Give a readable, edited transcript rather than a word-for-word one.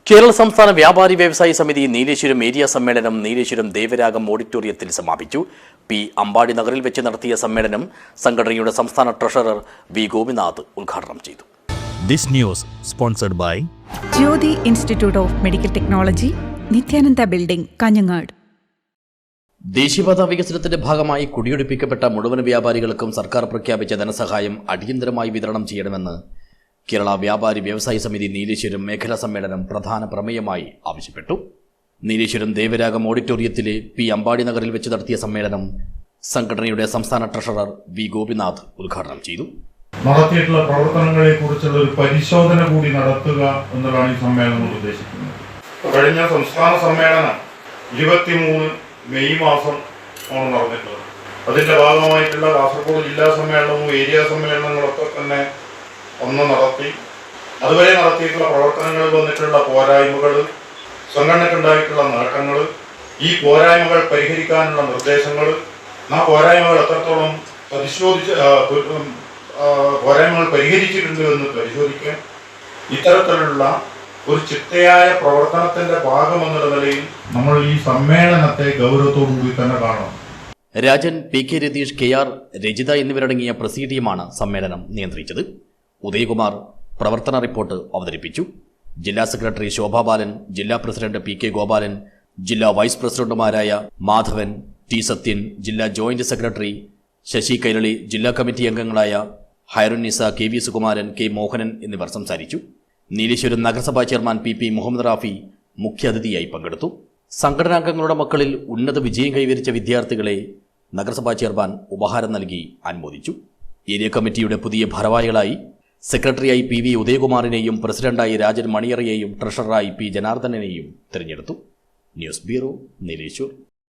കേരള സംസ്ഥാന വ്യാപാരി വ്യവസായി സമിതി നീലേശ്വരം ഏരിയ സമ്മേളനം നീലേശ്വരം ദേവരാഗം ഓഡിറ്റോറിയത്തിൽ സമാപിച്ചു. പി അമ്പാടി നഗറിൽ വെച്ച് നടത്തിയ സമ്മേളനം സംഘടനയുടെ സംസ്ഥാന ട്രഷറർ വി ഗോപിനാഥ് ഉദ്ഘാടനം ചെയ്തു. This news sponsored by Jyothi Institute of Medical Technology, Nithyananda Building, Kanhangad. ദേശീയപാത വികസനത്തിന്റെ ഭാഗമായി കുടിയൊഴിപ്പിക്കപ്പെട്ട മുഴുവൻ വ്യാപാരികൾക്കും സർക്കാർ പ്രഖ്യാപിച്ച ധനസഹായം അടിയന്തരമായി വിതരണം ചെയ്യണമെന്ന് കേരള വ്യാപാരി വ്യവസായി സമിതി നീലേശ്വരം മേഖലാ സമ്മേളനം പ്രധാന പ്രമേയമായി ആവശ്യപ്പെട്ടു. നീലേശ്വരം ദേവരാഗം ഓഡിറ്റോറിയത്തിലെ പി അമ്പാടി നഗറിൽ വെച്ച് നടത്തിയ സമ്മേളനം സംഘടനയുടെ സംസ്ഥാന ട്രഷറർ വി ഗോപിനാഥ് ഉദ്ഘാടനം ചെയ്തു. നടത്തിയിട്ടുള്ള പ്രവർത്തനങ്ങളെ കുറിച്ചുള്ള ഒരു പരിശോധന കൂടി നടത്തുക എന്നതാണ് ഈ സമ്മേളനം ഉദ്ദേശിക്കുന്നത്. കഴിഞ്ഞ സംസ്ഥാന സമ്മേളനം 23 മെയ് മാസം ആണ് നടന്നിട്ടുള്ളത്. അതിന്റെ ഭാഗമായിട്ടുള്ള കാസർഗോഡ് ജില്ലാ സമ്മേളനവും ഏരിയ സമ്മേളനങ്ങളൊക്കെ തന്നെ ഒന്ന് നടത്തി. അതുവരെ നടത്തിയിട്ടുള്ള പ്രവർത്തനങ്ങളിൽ വന്നിട്ടുള്ള പോരായ്മകൾ, സംഘടനയ്ക്കുണ്ടായിട്ടുള്ള നേട്ടങ്ങൾ, ഈ പോരായ്മകൾ പരിഹരിക്കാനുള്ള നിർദ്ദേശങ്ങൾ, ആ പോരായ്മകൾ എത്രത്തോളം പോരായ്മകൾ പരിഹരിച്ചിട്ടുണ്ട് എന്ന് പരിശോധിക്കാൻ ഇത്തരത്തിലുള്ള ഒരു ചിട്ടയായ പ്രവർത്തനത്തിന്റെ ഭാഗമെന്നുള്ള നിലയിൽ നമ്മൾ ഈ സമ്മേളനത്തെ ഗൗരവത്തോടുകൂടി തന്നെ കാണണം. Rajan, P K Ratheesh, K R Rajitha എന്നിവരടങ്ങിയ പ്രസീഡിയമാണ് സമ്മേളനം നിയന്ത്രിച്ചത്. ഉദയകുമാർ പ്രവർത്തന റിപ്പോർട്ട് അവതരിപ്പിച്ചു. ജില്ലാ സെക്രട്ടറി ശോഭാ ബാലൻ, ജില്ലാ പ്രസിഡന്റ് പി കെ ഗോപാലൻ, ജില്ലാ വൈസ് പ്രസിഡന്റുമാരായ മാധവൻ, ടി സത്യൻ, ജില്ലാ ജോയിന്റ് സെക്രട്ടറി ശശി കൈരളി, ജില്ലാ കമ്മിറ്റി അംഗങ്ങളായ Hairunnisa, K V Sukumaran, K Mohanan എന്നിവർ സംസാരിച്ചു. നീലേശ്വരം നഗരസഭാ chairman P P Muhammad Rafi മുഖ്യാതിഥിയായി പങ്കെടുത്തു. സംഘടനാംഗങ്ങളുടെ മക്കളിൽ ഉന്നത വിജയം കൈവരിച്ച വിദ്യാർത്ഥികളെ നഗരസഭാ ചെയർമാൻ ഉപഹാരം നൽകി അനുമോദിച്ചു. ഏരിയ കമ്മിറ്റിയുടെ പുതിയ ഭാരവാഹികളായി സെക്രട്ടറിയായി പി വി ഉദയകുമാറിനെയും പ്രസിഡന്റായി രാജൻ മണിയറയെയും ട്രഷററായി പി ജനാർദ്ദനെയും തിരഞ്ഞെടുത്തു. News bureau, Nileshwar.